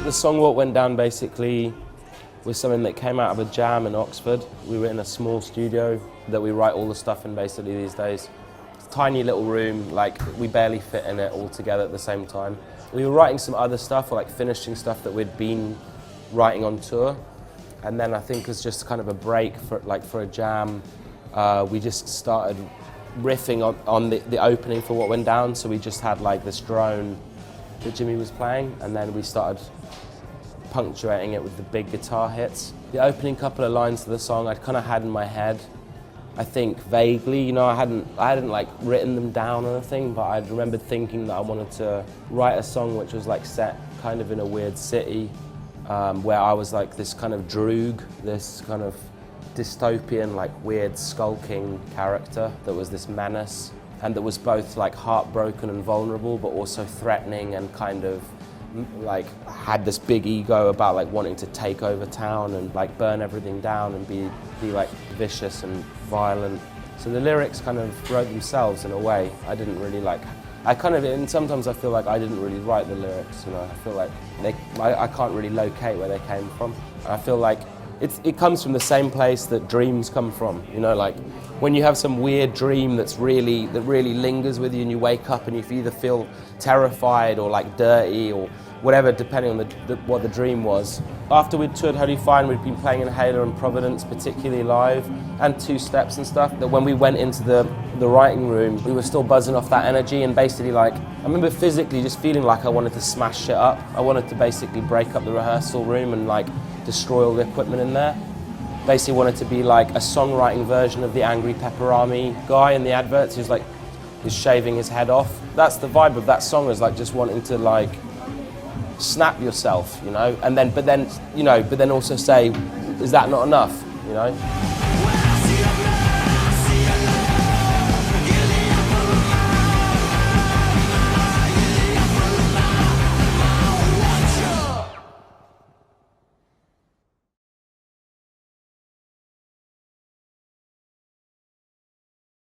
The song What Went Down basically was something that came out of a jam in Oxford. We were in a small studio that we write all the stuff in basically these days. It's a tiny little room, like we barely fit in it all together at the same time. We were writing some other stuff, or like finishing stuff that we'd been writing on tour. And then I think as just kind of a break for a jam, we just started riffing on the opening for What Went Down. So we just had like this drone that Jimmy was playing, and then we started punctuating it with the big guitar hits. The opening couple of lines of the song I'd kind of had in my head, I think vaguely, you know, I hadn't like written them down or anything, but I remembered thinking that I wanted to write a song which was like set kind of in a weird city, where I was like this kind of droog, this kind of dystopian, like weird skulking character that was this menace, and that was both like heartbroken and vulnerable, but also threatening and kind of like had this big ego about like wanting to take over town and like burn everything down and be like vicious and violent. So the lyrics kind of wrote themselves in a way. I didn't really like, and sometimes I feel like I didn't really write the lyrics, you know. I feel like I can't really locate where they came from. And I feel like it comes from the same place that dreams come from, you know, like when you have some weird dream that really lingers with you, and you wake up and you either feel terrified or like dirty or whatever, depending on what the dream was. After we'd toured Holy Fine, we'd been playing Inhaler and Providence, particularly live, and Two Steps and stuff, that when we went into the writing room, we were still buzzing off that energy, and basically like, I remember physically just feeling like I wanted to smash shit up. I wanted to basically break up the rehearsal room and like destroy all the equipment in there. Basically wanted to be like a songwriting version of the angry Pepparami guy in the adverts who's shaving his head off. That's the vibe of that song, is like just wanting to like snap yourself, you know, but then also say, is that not enough, you know?